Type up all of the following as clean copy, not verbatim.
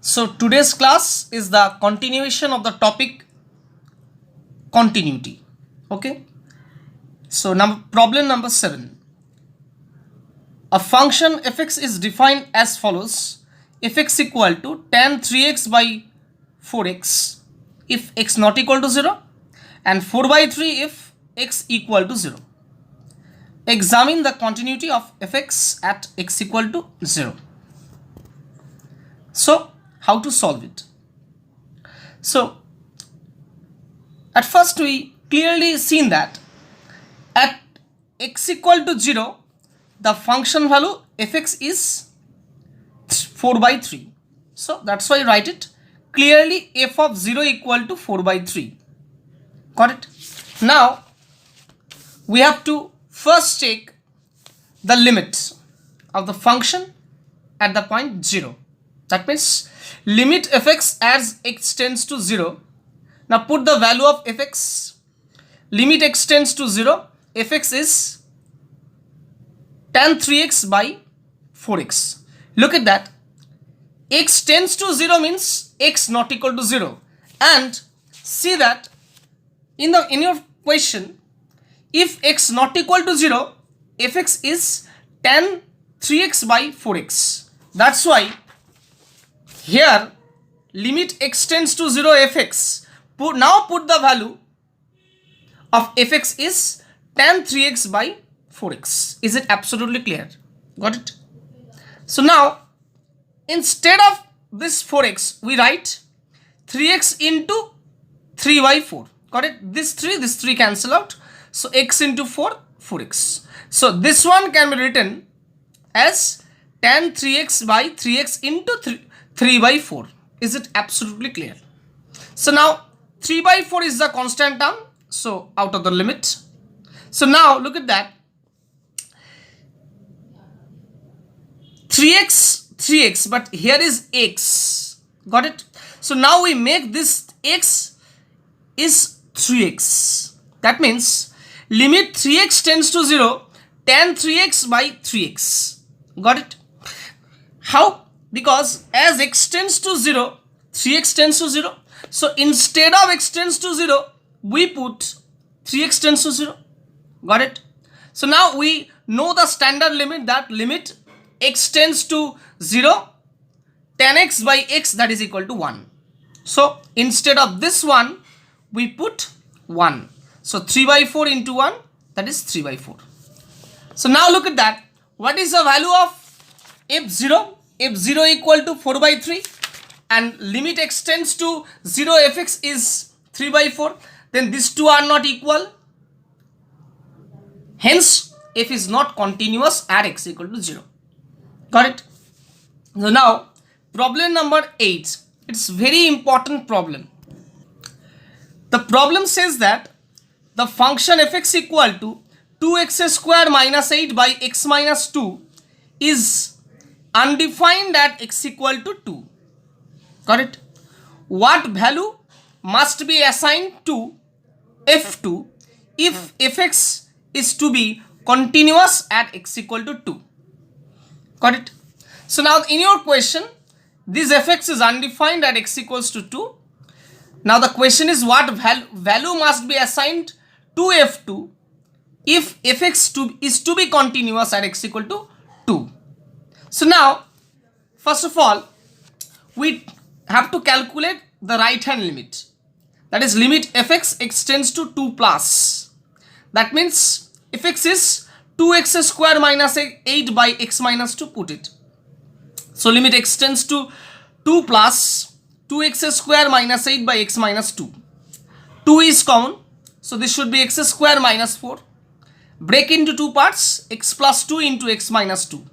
So today's class is the continuation of the topic continuity. Okay. So problem number 7. A function fx is defined as follows. Fx equal to tan 3x by 4x if x not equal to 0 and 4 by 3 if x equal to 0. Examine the continuity of fx at x equal to 0. So how to solve it? So at first we clearly seen that at x equal to 0 the function value fx is 4 by 3. So that's why I write it clearly f of 0 equal to 4 by 3. Got it? Now we have to first check the limit of the function at the point 0. That means limit fx as x tends to 0. Now put the value of fx. Limit x tends to 0. Fx is tan 3x by 4x. Look at that. X tends to 0 means x not equal to 0. And see that in your question, if x not equal to 0, fx is tan 3x by 4x. That's why here limit x tends to 0 fx. Now put the value of fx is tan 3x by 4x. Is it absolutely clear? Got it? So now instead of this 4x we write 3x into 3 by 4. Got it? This 3 cancel out. So x into 4, 4x. So this one can be written as tan 3x by 3x into 3 by 4. Is it absolutely clear? So now 3 by 4 is the constant term. So out of the limit. So now look at that. 3x, but here is x. Got it? So now we make this x is 3x. That means limit 3x tends to 0, tan 3x by 3x. Got it? How? Because as x tends to 0, 3x tends to 0. So instead of x tends to 0, we put 3x tends to 0. Got it? So now we know the standard limit, that limit x tends to 0, tan x by x, that is equal to 1. So instead of this one, we put 1. So 3 by 4 into 1, that is 3 by 4. So now look at that. What is the value of f0? f0 equal to 4 by 3 and limit x tends to 0 fx is 3 by 4. Then these two are not equal. Hence f is not continuous at x equal to 0. Got it? So now problem number 8. It's very important problem. The problem says that the function fx equal to 2x square minus 8 by x minus 2 is undefined at x equal to 2. Got it? What value must be assigned to f2 if fx is to be continuous at x equal to 2? Got it? So now in your question, this fx is undefined at x equals to 2. Now the question is what value must be assigned to f2 if fx is to be continuous at x equal to 2. So now first of all we have to calculate the right hand limit, that is limit fx extends to 2 plus. That means fx is 2x square minus 8 by x minus 2, put it. So limit extends to 2 plus 2x square minus 8 by x minus 2. 2 is common, so this should be x square minus 4. Break into two parts, x plus 2 into x minus 2.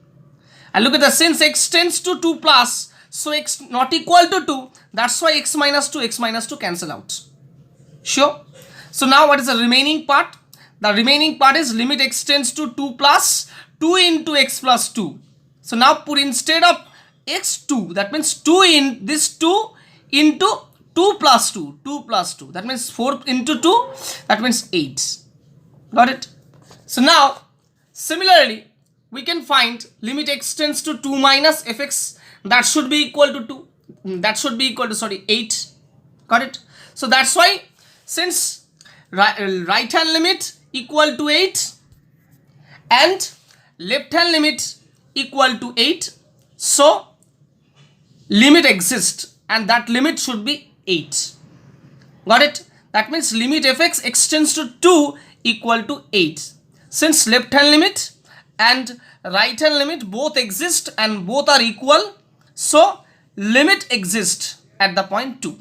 And look at the, since x tends to 2 plus, so x not equal to 2, that's why x minus 2 cancel out. Sure? So now what is the remaining part? The remaining part is limit x tends to 2 plus 2 into x plus 2. So now put instead of x2, that means 2 in this 2 into 2 plus 2, 2 plus 2. That means 4 into 2, that means 8. Got it? So now similarly we can find limit x tends to 2 minus fx, that should be equal to 2. that should be equal to, sorry, 8. Got it? So that's why, since right hand limit equal to 8 and left hand limit equal to 8, so limit exists and that limit should be 8. Got it? That means limit fx extends to 2 equal to 8. Since left hand limit and right hand limit both exist and both are equal, so limit exists at the point 2.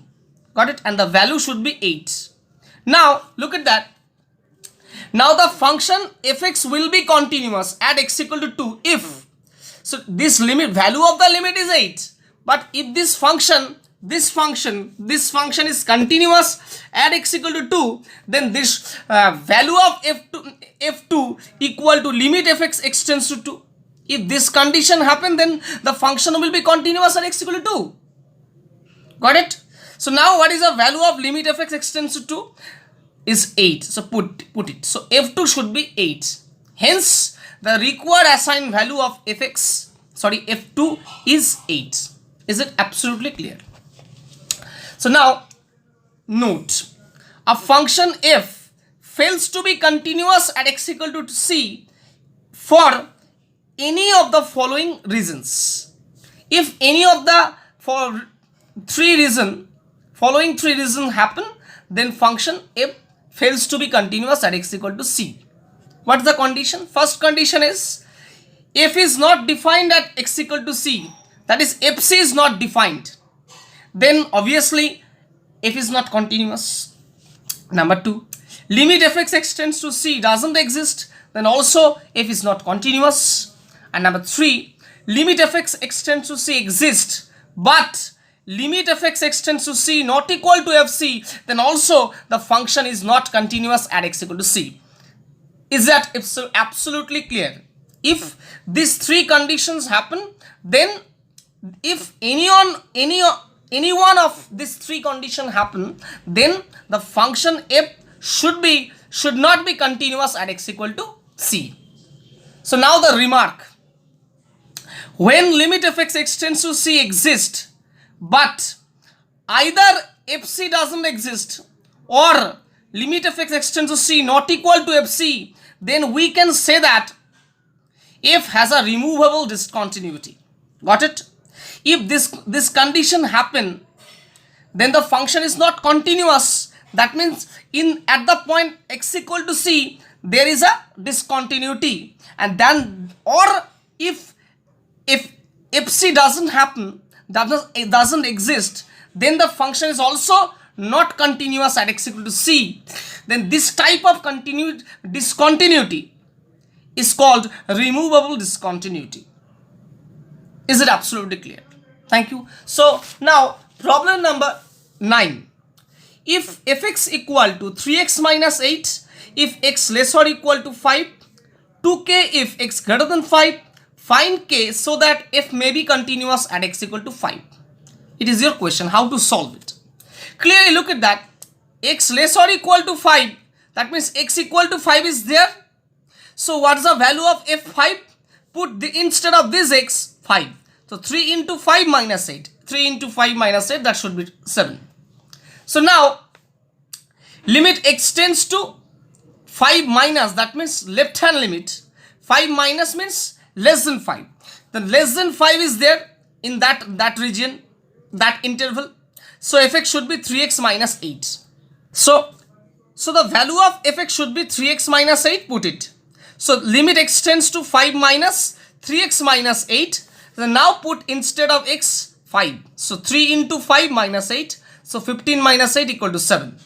Got it? And the value should be 8. Now look at that. Now the function fx will be continuous at x equal to 2 if, so this limit, value of the limit is 8, but if this function is continuous at x equal to 2, then this value of f2 equal to limit fx extends to 2. If this condition happen, then the function will be continuous at x equal to 2. Got it? So now what is the value of limit fx extends to 2? Is 8. So put it. So f2 should be 8. Hence the required assigned value of f2 is 8. Is it absolutely clear? So now note, a function f fails to be continuous at x equal to c for any of the following reasons. If any of the following three reasons happen, then function f fails to be continuous at x equal to c. What is the condition? First condition is f is not defined at x equal to c, that is fc is not defined, then obviously f is not continuous. Number 2, limit fx extends to c doesn't exist, then also f is not continuous. And number 3, limit fx extends to c exists, but limit fx extends to c not equal to fc, then also the function is not continuous at x equal to c. Is that absolutely clear? If these three conditions happen, then if any one of these three conditions happen, then the function f should not be continuous at x equal to c. So now the remark: when limit fx extends to c exists, but either fc doesn't exist or limit fx extends to c not equal to fc, then we can say that f has a removable discontinuity. Got it? If this condition happen, then the function is not continuous. That means at the point x equal to c there is a discontinuity, and then, or if fc doesn't happen, it doesn't exist, then the function is also not continuous at x equal to c. Then this type of discontinuity is called removable discontinuity. Is it absolutely clear? Thank you. So now problem number 9. If fx equal to 3x minus 8, if x less or equal to 5, 2k if x greater than 5, find k so that f may be continuous at x equal to 5. It is your question how to solve it. Clearly look at that. X less or equal to 5, that means x equal to 5 is there. So what is the value of f5? Put instead of this x 5. So 3 into 5 minus 8. 3 into 5 minus 8, that should be 7. So now limit extends to 5 minus, that means left hand limit. 5 minus means less than 5. The less than 5 is there in that region, that interval. So fx should be 3x minus 8. So the value of fx should be 3x minus 8. Put it. So limit extends to 5 minus 3x minus 8. Then now put instead of x 5. So 3 into 5 minus 8. So 15 minus 8 equal to 7.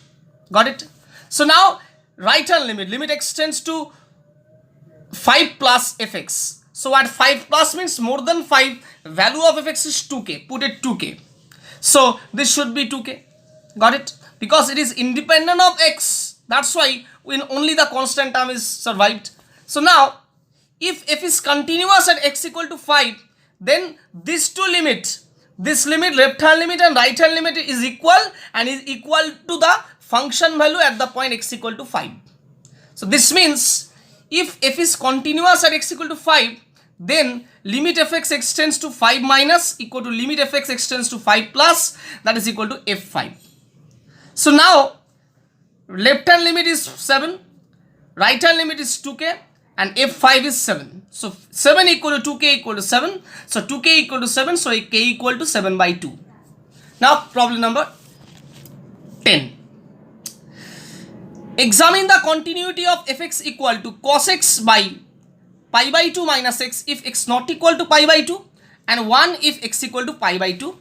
Got it? So now right hand limit extends to 5 plus fx. So what 5 plus means more than 5. Value of fx is 2k. Put it 2k. So this should be 2k. Got it? Because it is independent of x. That's why when only the constant term is survived. So now if f is continuous at x equal to 5, then these two limits, this limit, left hand limit and right hand limit, is equal and is equal to the function value at the point x equal to 5. So this means if f is continuous at x equal to 5, then limit fx extends to 5 minus equal to limit fx extends to 5 plus, that is equal to f5. So now left hand limit is 7, right hand limit is 2k, and f5 is 7. So 7 equal to 2k equal to 7. So 2k equal to 7. So k equal to 7 by 2. Now problem number 10. Examine the continuity of fx equal to cos x by pi by 2 minus x if x not equal to pi by 2, and 1 if x equal to pi by 2.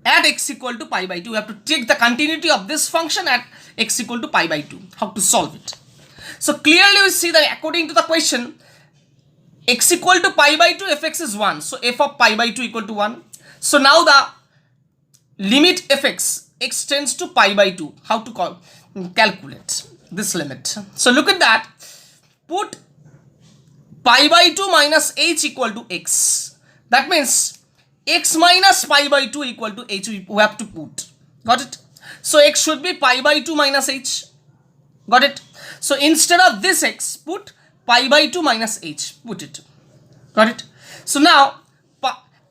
At x equal to pi by 2, we have to take the continuity of this function at x equal to pi by 2. How to solve it? So clearly we see that according to the question, x equal to pi by 2, fx is 1. So f of pi by 2 equal to 1. So now the limit fx extends to pi by 2. How to calculate this limit? So look at that. Put pi by 2 minus h equal to x. That means x minus pi by 2 equal to h we have to put. Got it? So x should be pi by 2 minus h. Got it? So instead of this x, put pi by 2 minus h. Put it. Got it? So now,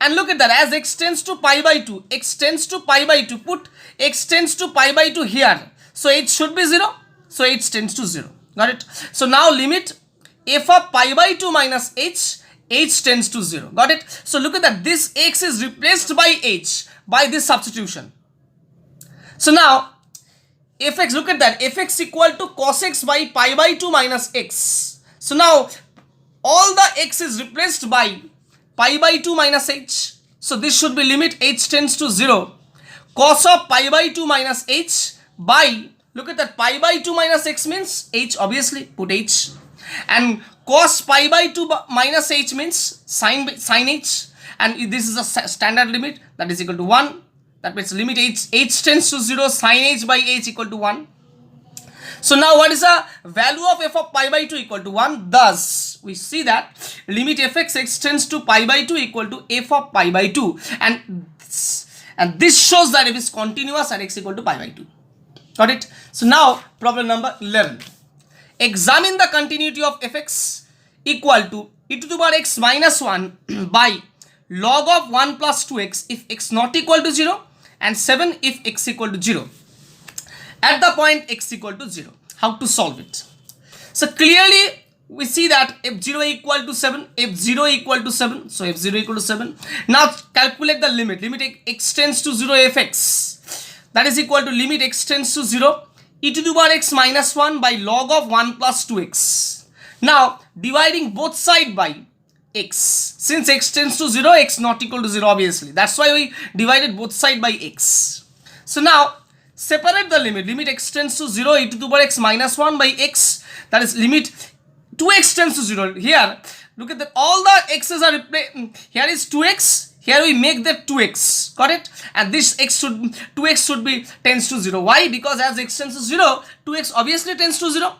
and look at that, as x tends to pi by 2, x tends to pi by 2, put x tends to pi by 2 here. So h should be 0. So h tends to 0. Got it? So now limit f of pi by 2 minus h tends to 0. Got it? So look at that, this x is replaced by h by this substitution. So now fx, look at that, fx equal to cos x by pi by 2 minus x. So now all the x is replaced by pi by 2 minus h. So this should be limit h tends to 0. Cos of pi by 2 minus h by, look at that, pi by 2 minus x means h, obviously put h. And cos pi by 2 minus h means sin h. And this is a standard limit, that is equal to 1. That means limit h tends to 0, sin h by h equal to 1. So now what is the value of f of pi by 2 equal to 1? Thus, we see that limit fx extends to pi by 2 equal to f of pi by 2. And this shows that it is continuous at x equal to pi by 2. Got it? So now problem number 11. Examine the continuity of fx equal to e to the power x minus 1 by log of 1 plus 2x if x not equal to 0, and 7 if x equal to 0 at the point x equal to 0. How to solve it? So clearly we see that f0 equal to 7, f0 equal to 7, so f0 equal to 7. Now calculate the limit. Limit x tends to 0 fx, that is equal to limit x tends to 0 e to the power x minus 1 by log of 1 plus 2x. Now dividing both side by x. Since x tends to 0, x not equal to 0 obviously. That's why we divided both side by x. So now separate the limit. Limit x tends to 0 e to the power x minus 1 by x. That is limit 2x tends to 0. Here, look at that. All the x's are replaced. Here is 2x. Here we make that 2x. Got it? And this 2x should be tends to 0. Why? Because as x tends to 0, 2x obviously tends to 0.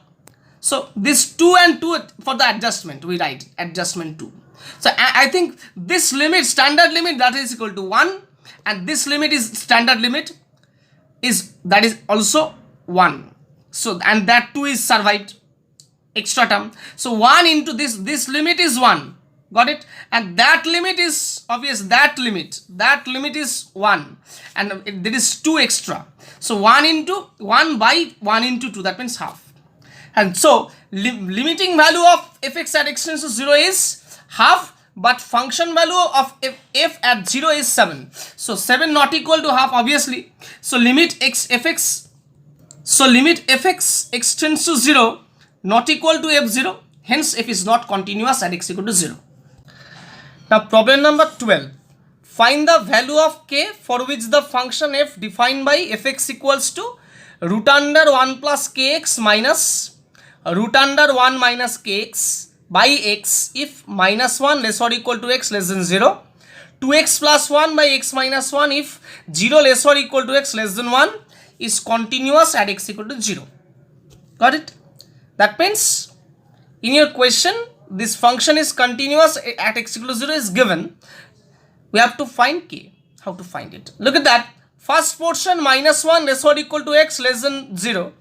So this 2 and 2 for the adjustment, we write adjustment 2. So I think this limit, standard limit, that is equal to 1, and this limit is standard limit is, that is also 1. So and that 2 is survived, extra term. So 1 into this limit is 1. Got it? And that limit is obvious, that limit is 1, and there is 2 extra. So 1 into 1 by 1 into 2, that means half. And so limiting value of fx at x tends to 0 is half, but function value of f at 0 is 7. So 7 not equal to half obviously. So limit fx extends to 0 not equal to f0. Hence f is not continuous at x equal to 0. Now problem number 12. Find the value of k for which the function f defined by fx equals to root under 1 plus kx minus root under 1 minus kx by x if minus 1 less or equal to x less than 0, 2x plus 1 by x minus 1 if 0 less or equal to x less than 1 is continuous at x equal to 0. Got it? That means in your question, this function is continuous at x equal to 0 is given. We have to find k. How to find it? Look at that. First portion minus 1 less or equal to x less than 0.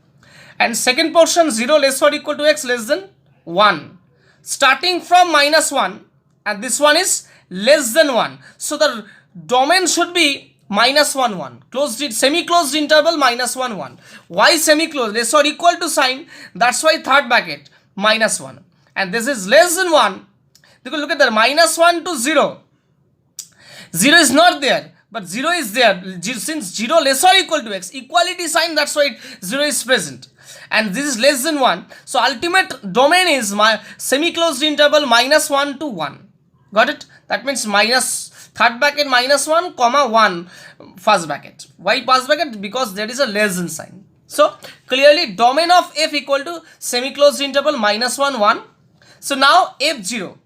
And second portion 0 less or equal to x less than 1. Starting from minus 1, and this one is less than 1. So the domain should be minus 1 1, closed, semi-closed interval minus 1 1. Why semi-closed? Less or equal to sign, that's why third bracket minus 1, and this is less than 1. Because look at that, minus 1 to 0. 0 is not there, but 0 is there. Since 0 less or equal to x, equality sign, that's why 0 is present. And this is less than 1. So ultimate domain is my semi-closed interval minus 1 to 1. Got it? That means minus third bracket minus 1 comma 1 first bracket. Why first bracket? Because there is a less than sign. So clearly domain of f equal to semi-closed interval minus 1 1. So now f0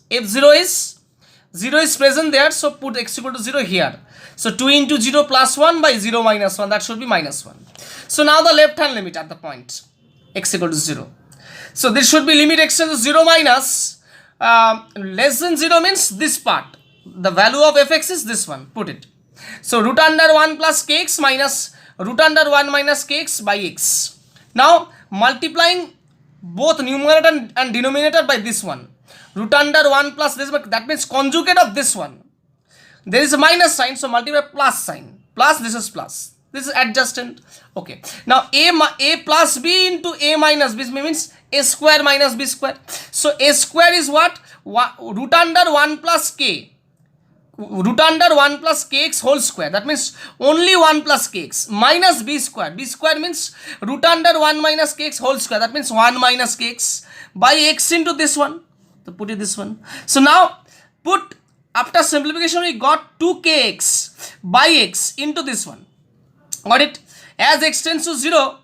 is 0 is present there, so put x equal to 0 here. So 2 into 0 plus 1 by 0 minus 1, that should be minus 1. So now the left hand limit at the point x equal to 0. So this should be limit x to 0 minus less than 0 means this part. The value of fx is this one, put it. So root under 1 plus kx minus root under 1 minus kx by x. Now multiplying both numerator and denominator by this one. Root under 1 plus this, that means conjugate of this one. There is a minus sign, so multiply plus sign. Plus, this is plus. This is adjacent. Okay. Now a plus b into a minus b means a square minus b square. So a square is what? Root under 1 plus k. Root under 1 plus kx whole square. That means only 1 plus kx minus b square. B square means root under 1 minus kx whole square. That means 1 minus kx by x into this one. So put it this one. So now put, after simplification we got 2kx by x into this one. Got it? As x tends to 0,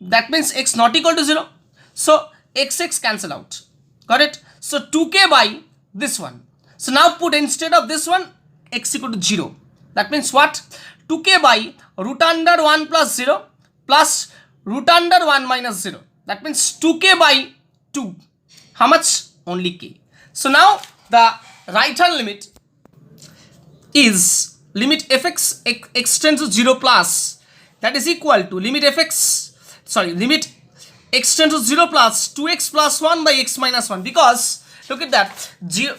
that means x not equal to 0. So x cancel out. Got it? So 2k by this one. So now put instead of this one x equal to 0. That means what? 2k by root under 1 plus 0 plus root under 1 minus 0. That means 2k by 2. How much? Only k. So now the right hand limit is limit fx x tends to 0 plus, that is equal to limit limit x tends to 0 plus 2x plus 1 by x minus 1. Because look at that, 0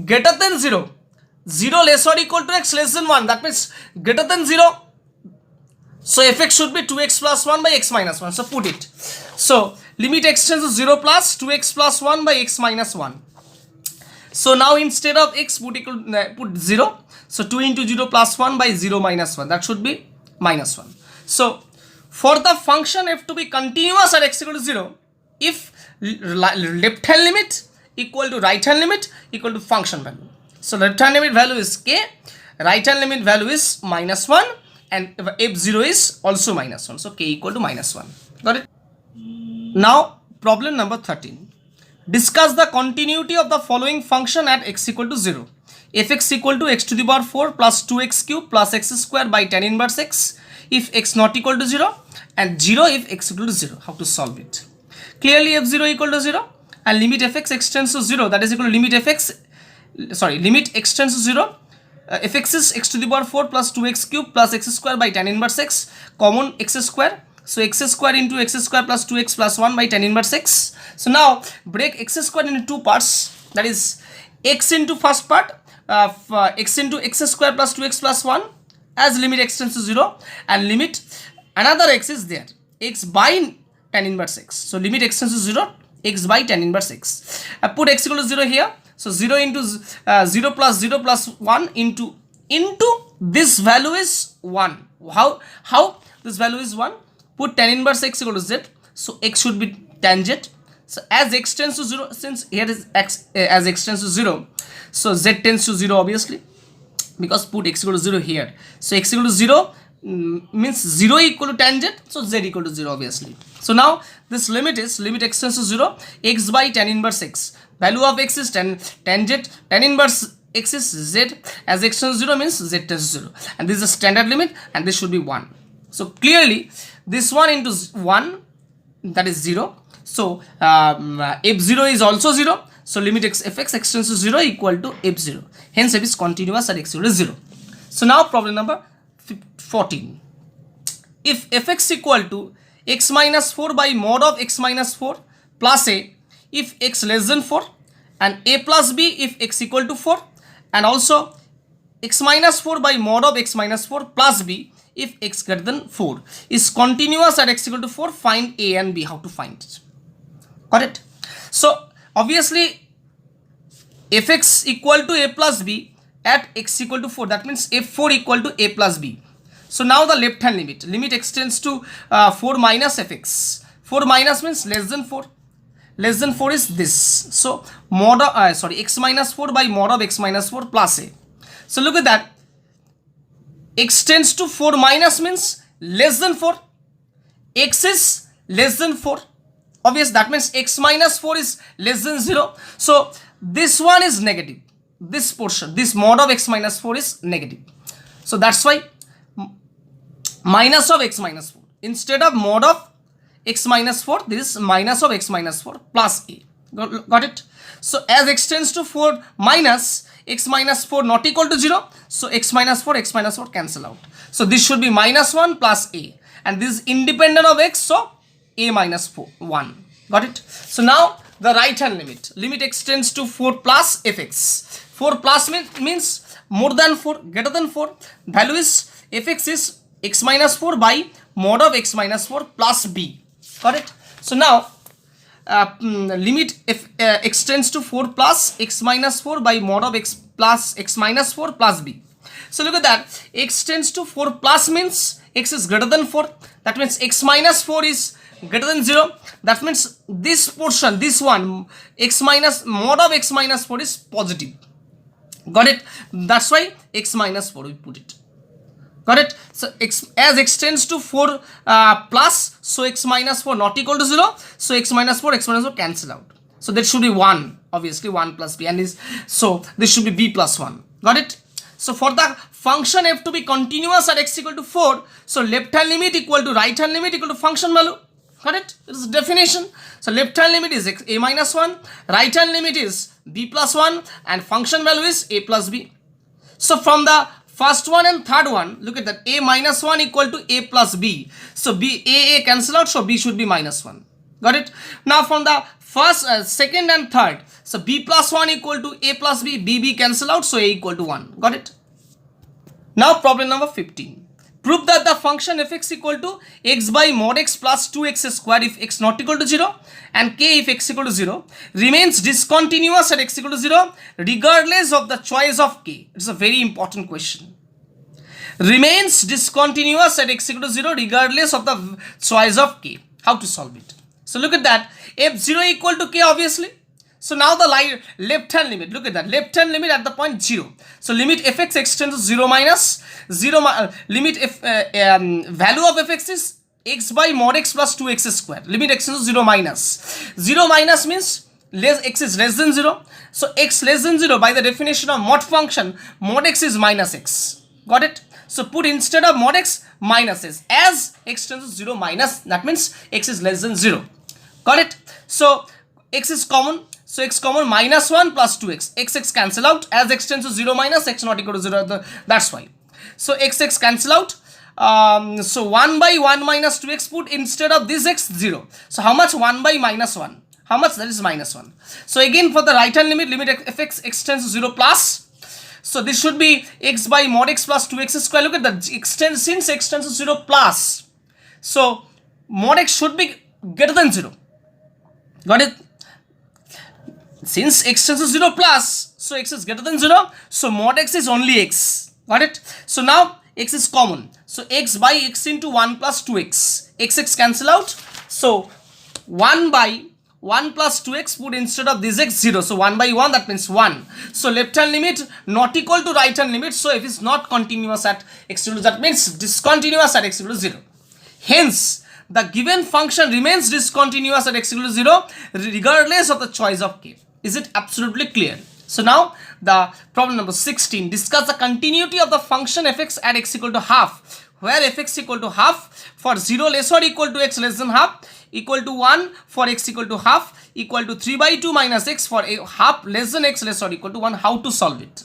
greater than 0, 0 less or equal to x less than 1, that means greater than 0. So fx should be 2x plus 1 by x minus 1. So put it. So limit x tends to 0 plus 2x plus 1 by x minus 1. So now instead of x put 0. So 2 into 0 plus 1 by 0 minus 1. That should be minus 1. So for the function f to be continuous at x equal to 0, if left hand limit equal to right hand limit equal to function value. So left hand limit value is k, right hand limit value is minus 1, and f0 is also minus 1. So k equal to minus 1. Got it? Now problem number 13. Discuss the continuity of the following function at x equal to 0. Fx equal to x to the power 4 plus 2x cube plus x square by tan inverse x if x not equal to 0, and 0 if x equal to 0. How to solve it? Clearly f0 equal to 0 and limit fx extends to 0, that is equal to limit limit x tends to 0. Fx is x to the power 4 plus 2x cube plus x square by tan inverse x, common x square. So x square into x square plus 2x plus 1 by tan inverse x. So now break x square into two parts, that is x into first part, x into x square plus 2x plus 1 as limit x tends to 0, and limit another x is there, x by tan inverse x. So limit x tends to 0, x by tan inverse x. Put x equal to 0 here. So 0 into 0 plus 1 into this value is 1. How this value is 1? Put tan inverse x equal to z. So x should be tangent. So as x tends to 0, since here is x as x tends to 0, so z tends to 0 obviously, because put x equal to 0 here. So x equal to 0 means 0 equal to tangent, so z equal to 0 obviously. So now this limit is limit x tends to 0, x by tan inverse x. Value of x is tangent, tan inverse x is z, as x tends to 0 means z tends to 0, and this is a standard limit, and this should be 1. So clearly this 1 into 1, that is 0. So f0 is also 0. So limit fx extends to 0 equal to f0. Hence f is continuous at x equal to 0. So now problem number 14. If fx equal to x minus 4 by mod of x minus 4 plus a if x less than 4, and a plus b if x equal to 4, and also x minus 4 by mod of x minus 4 plus b if x greater than 4 is continuous at x equal to 4. Find a and b. How to find it? Got it? So obviously fx equal to a plus b at x equal to 4, that means f4 equal to a plus b. So now the left hand limit extends to 4 minus fx. 4 minus means less than 4. Less than 4 is this. So mod of x minus 4 by mod of x minus 4 plus a. So look at that. X tends to 4 minus means less than 4. X is less than 4. Obvious, that means x minus 4 is less than 0. So this one is negative. This portion, this mod of x minus 4 is negative. So that's why minus of x minus 4. Instead of mod of x minus 4, this is minus of x minus 4 plus a. Got it? So as x tends to 4 minus, x minus 4 not equal to 0. So x minus 4 cancel out. So this should be minus 1 plus a. And this is independent of x, so a minus 1. Got it? So now the right hand limit. Limit extends to 4 plus fx. 4 plus means more than 4, greater than 4. Value is fx is x minus 4 by mod of x minus 4 plus b. Got it? So now limit extends to 4 plus x minus 4 by mod of x plus x minus 4 plus b. So look at that. X tends to 4 plus means x is greater than 4. That means x minus 4 is greater than 0. That means this portion, this one, x minus mod of x minus 4 is positive. Got it? That's why x minus 4 we put it. Got it? So as x tends to 4 plus, so x minus 4 not equal to 0. So x minus 4 cancel out. So that should be 1. Obviously 1 plus b, and is so this should be b plus 1. Got it? So for the function f to be continuous at x equal to 4, so left hand limit equal to right hand limit equal to function value. Got it? It is definition. So left hand limit is a minus 1, right hand limit is b plus 1, and function value is a plus b. So from the first one and third one, look at that, a minus 1 equal to a plus b. So b, a cancel out, so b should be minus 1. Got it? Now from the first, second and third, so b plus 1 equal to a plus b, b cancel out, so a equal to 1. Got it? Now problem number 15. Prove that the function fx equal to x by mod x plus 2x square if x not equal to 0 and k if x equal to 0 remains discontinuous at x equal to 0 regardless of the choice of k. It's a very important question. Remains discontinuous at x equal to 0 regardless of the choice of k. How to solve it? So look at that. f0 equal to k obviously. So now the left hand limit, look at that, left hand limit at the point 0. So limit fx extends to 0 minus 0, limit value of fx is x by mod x plus 2x square. Limit extends to 0 minus. 0 minus means x is less than 0. So x less than 0 by the definition of mod function, mod x is minus x. Got it? So put instead of mod x minus s. As x tends to 0 minus, that means x is less than 0. Got it? So x is common. So x common, minus 1 plus 2x. x cancel out. As x tends to 0 minus, x not equal to 0. That's why. So x cancel out. So 1 by 1 minus 2x, put instead of this x 0. So how much? 1 by minus 1. How much? That is minus 1. So again for the right hand limit, limit fx extends to 0 plus. So this should be x by mod x plus 2x square. Look at that. Since x tends to 0 plus. So mod x should be greater than 0. Got it? Since x tends to 0 plus, so x is greater than 0. So mod x is only x. Got it? So now x is common. So x by x into 1 plus 2x. x cancel out. So 1 by 1 plus 2x, put instead of this x 0. So 1 by 1, that means 1. So left hand limit not equal to right hand limit. So if it's not continuous at x equal to, that means discontinuous at x equal to 0. Hence, the given function remains discontinuous at x equal to 0 regardless of the choice of k. Is it absolutely clear? So now the problem number 16. Discuss the continuity of the function fx at x equal to half, where fx equal to half for 0 less or equal to x less than half, equal to 1 for x equal to half, equal to 3 by 2 minus x for a half less than x less or equal to 1. How to solve it?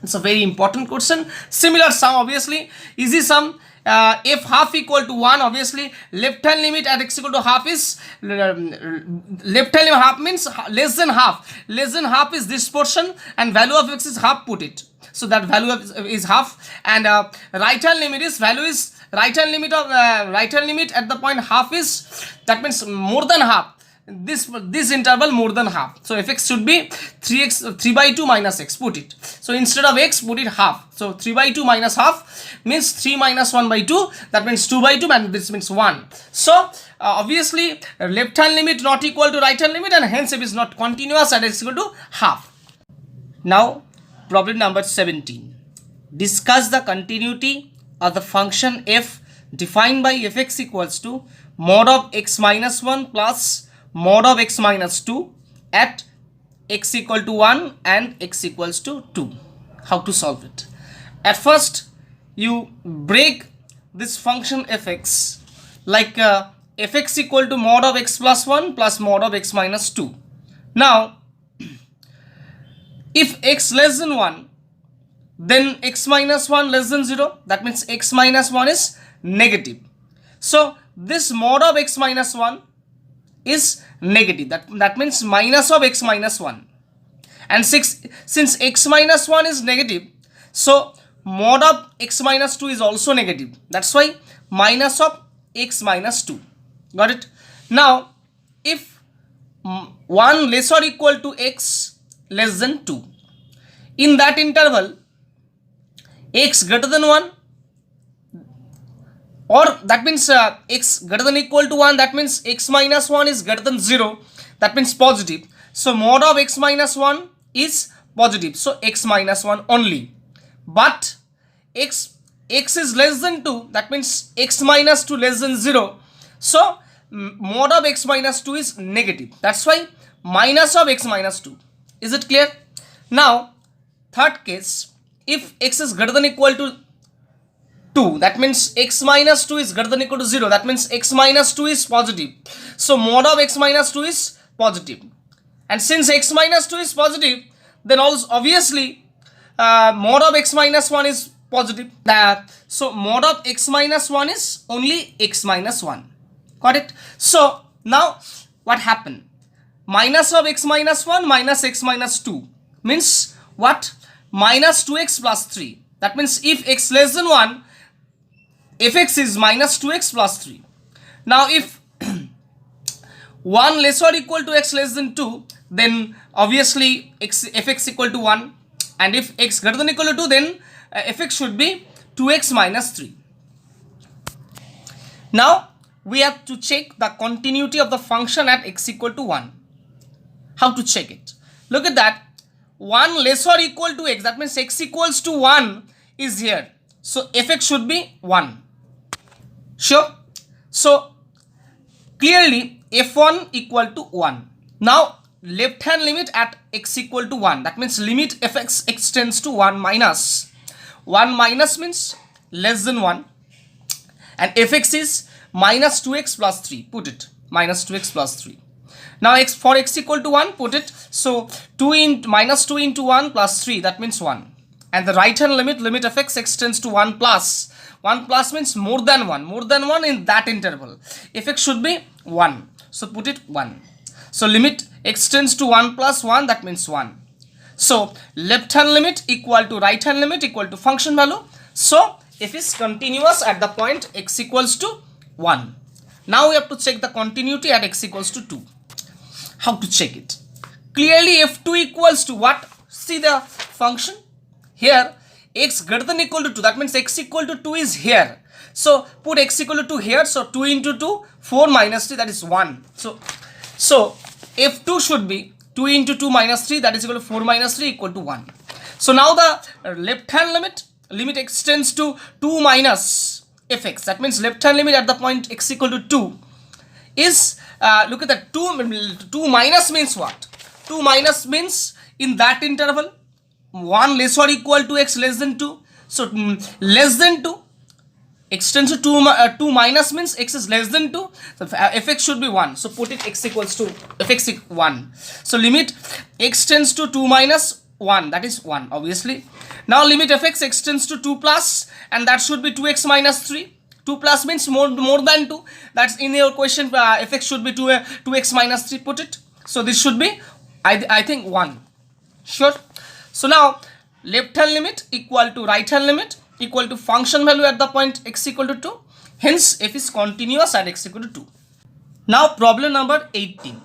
It's a very important question. Similar sum, obviously. Easy sum. if half equal to 1, obviously left hand limit at x equal to half is left hand limit half means less than half. Less than half is this portion and value of x is half, put it. So that value is half, and right hand limit is value is right hand limit of right hand limit at the point half is, that means more than half. This interval more than half. So fx should be 3 by 2 minus x, put it. So instead of x, put it half. So 3 by 2 minus half means 3 minus 1 by 2, that means 2 by 2, and this means 1. So obviously left hand limit not equal to right hand limit, and hence f is not continuous at x equal to half. Now problem number 17. Discuss the continuity of the function f defined by fx equals to mod of x minus 1 plus mod of x minus 2 at x equal to 1 and x equals to 2. How to solve it? At first, you break this function fx like fx equal to mod of x plus 1 plus mod of x minus 2. Now, if x less than 1, then x minus 1 less than 0, that means x minus 1 is negative. So, this mod of x minus 1 is negative, that means minus of x minus 1, and since x minus 1 is negative, so mod of x minus 2 is also negative, that's why minus of x minus 2. Got it? Now if 1 less or equal to x less than 2, in that interval x greater than 1, or that means x greater than equal to 1, that means x minus 1 is greater than 0, that means positive. So mod of x minus 1 is positive, so x minus 1 only. But x is less than 2, that means x minus 2 less than 0, so mod of x minus 2 is negative, that's why minus of x minus 2. Is it clear? Now third case, if x is greater than equal to 2, that means x minus 2 is greater than equal to 0, that means x minus 2 is positive, so mod of x minus 2 is positive. And since x minus 2 is positive, then also obviously mod of x minus 1 is positive. So mod of x minus 1 is only x minus 1. Got it? So now what happened? Minus of x minus 1 minus x minus 2 means what? Minus 2x plus 3. That means if x less than 1, fx is minus 2x plus 3. Now if 1 less or equal to x less than 2, then obviously fx equal to 1, and if x greater than equal to 2, then fx should be 2x minus 3. Now we have to check the continuity of the function at x equal to 1. How to check it? Look at that. 1 less or equal to x, that means x equals to 1 is here, so fx should be 1. Sure? So clearly f1 equal to 1. Now left hand limit at x equal to 1, that means limit fx extends to 1 minus. 1 minus means less than 1, and fx is minus 2x plus 3, put it, minus 2x plus 3. Now for x equal to 1, put it, so minus 2 into 1 plus 3, that means 1. And the right hand limit fx extends to 1 plus. 1 plus means more than 1 in that interval. Fx should be 1, so put it 1. So limit extends to 1 plus 1, that means 1. So left hand limit equal to right hand limit equal to function value. So f is continuous at the point x equals to 1. Now we have to check the continuity at x equals to 2. How to check it? Clearly f2 equals to what? See the function here, x greater than equal to 2, that means x equal to 2 is here. So put x equal to 2 here, so 2 into 2, 4 minus 3, that is 1. So f2 should be 2 into 2 minus 3, that is equal to 4 minus 3 equal to 1. So now the left hand limit extends to 2 minus fx, that means left hand limit at the point x equal to 2 is, look at that, 2 minus means what? 2 minus means in that interval 1 less or equal to x less than 2. So less than 2 extends to 2 minus means x is less than 2. So fx should be 1. So put it x equals to fx 1. So limit x tends to 2 minus 1, that is 1 obviously. Now limit fx extends to 2 plus, and that should be 2x minus 3. 2 plus means more than 2. That's in your question. Fx should be 2x minus 3. Put it. So this should be, I think, 1. Sure. So now left hand limit equal to right hand limit equal to function value at the point x equal to 2. Hence f is continuous at x equal to 2. Now problem number 18.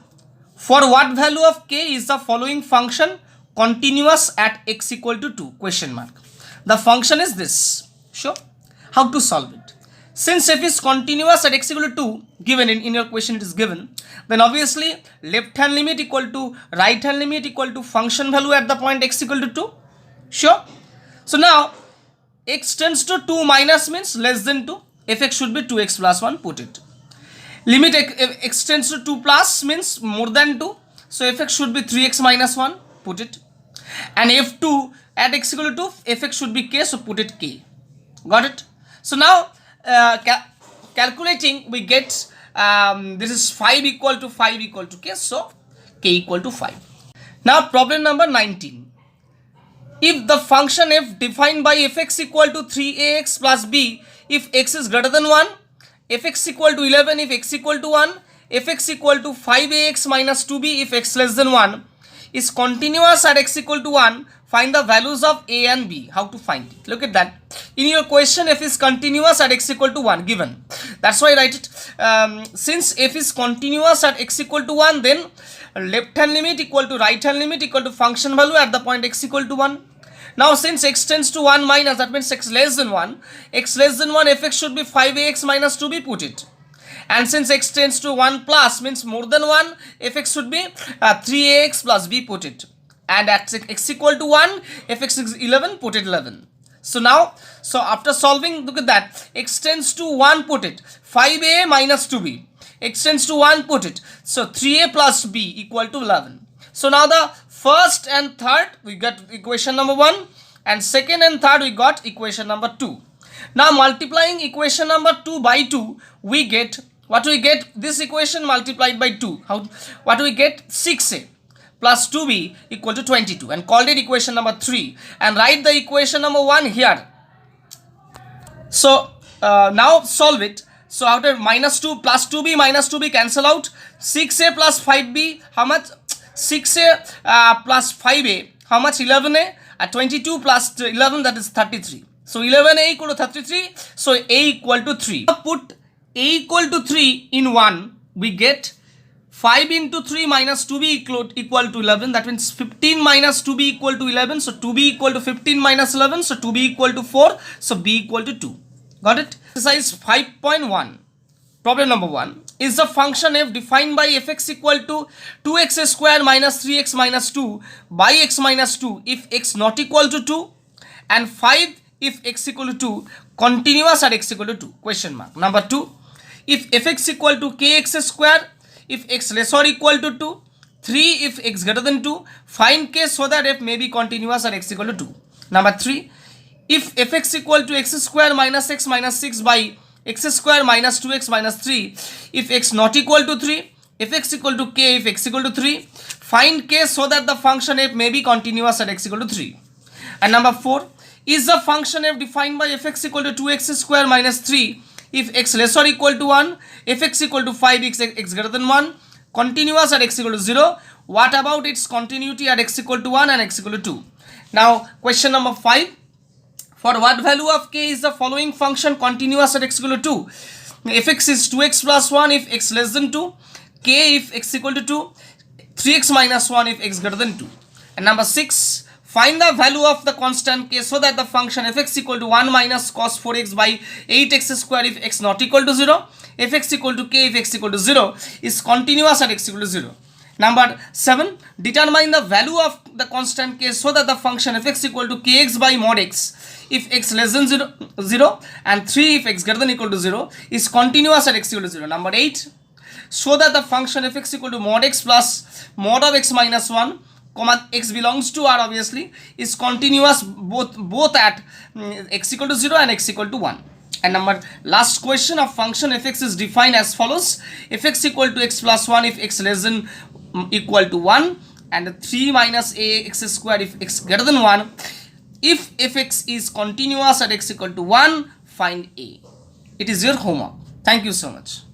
For what value of k is the following function continuous at x equal to 2? Question mark. The function is this. Sure. How to solve it? Since f is continuous at x equal to 2, given in your question it is given, then obviously left hand limit equal to right hand limit equal to function value at the point x equal to 2. Sure. So now x tends to 2 minus means less than 2. Fx should be 2x plus 1. Put it. Limit x tends to 2 plus means more than 2. So fx should be 3x minus 1. Put it. And f2 at x equal to 2, fx should be k. So put it k. Got it? So now calculating, we get this is 5 equal to 5 equal to k. So k equal to 5. Now problem number 19. If the function f defined by fx equal to 3ax plus b, if x is greater than 1, fx equal to 11 if x equal to 1, fx equal to 5ax minus 2b if x less than 1, is continuous at x equal to 1, find the values of a and b. How to find it? Look at that. In your question, f is continuous at x equal to 1 given. That's why I write it. Since f is continuous at x equal to 1, then left hand limit equal to right hand limit equal to function value at the point x equal to 1. Now since x tends to 1 minus, that means x less than 1. X less than 1, fx should be 5ax minus 2b. Put it. And since x tends to 1 plus means more than 1, fx should be 3ax plus b. Put it. And at x equal to 1, fx is 11. Put it 11. So now, so after solving, look at that. X tends to 1, put it. 5a minus 2b. X tends to 1, put it. So 3a plus b equal to 11. So now the first and third, we got equation number 1. And second and third, we got equation number 2. Now multiplying equation number 2 by 2, we get, what we get? This equation multiplied by 2. What we get? 6a plus 2b equal to 22. And called it equation number 3. And write the equation number 1 here. So now solve it. So after minus 2 plus 2b minus 2b cancel out. 6a plus 5b, how much? 6a plus 5a, how much? 11a. 22 plus 11, that is 33. So 11a equal to 33. So a equal to 3. Put a equal to 3 in 1. We get 5 into 3 minus 2b equal to 11. That means 15 minus 2b equal to 11. So 2b equal to 15 minus 11. So 2b equal to 4. So b equal to 2. Got it? Exercise 5.1. Problem number 1. Is the function f defined by fx equal to 2x square minus 3x minus 2 by x minus 2 if x not equal to 2 and 5 if x equal to 2 continuous at x equal to 2? Question mark. Number 2. If fx equal to kx square if x less or equal to 2. 3 if x greater than 2. Find k so that f may be continuous at x equal to 2. Number 3. If fx equal to x square minus x minus 6 by x square minus 2x minus 3 if x not equal to 3. If x equal to k if x equal to 3. Find k so that the function f may be continuous at x equal to 3. And number 4. Is the function f defined by fx equal to 2x square minus 3 if x less or equal to 1, if x equal to 5, x greater than 1, continuous at x equal to 0. What about its continuity at x equal to 1 and x equal to 2? Now question number 5. For what value of k is the following function continuous at x equal to 2? Fx is 2x plus 1 if x less than 2, k if x equal to 2, 3x minus 1 if x greater than 2. And number 6. Find the value of the constant k so that the function fx equal to 1 minus cos 4x by 8x square if x not equal to 0, fx equal to k if x equal to 0 is continuous at x equal to 0. Number 7. Determine the value of the constant k so that the function fx equal to kx by mod x if x less than 0 and 3 if x greater than equal to 0 is continuous at x equal to 0. Number 8. Show that the function fx equal to mod x plus mod of x minus 1 comma x belongs to R obviously is continuous both at x equal to 0 and x equal to 1. And number last question of function fx is defined as follows. Fx equal to x plus 1 if x less than equal to 1 and 3 minus ax square if x greater than 1 If fx is continuous at x equal to 1, find a. It is your homework. Thank you so much.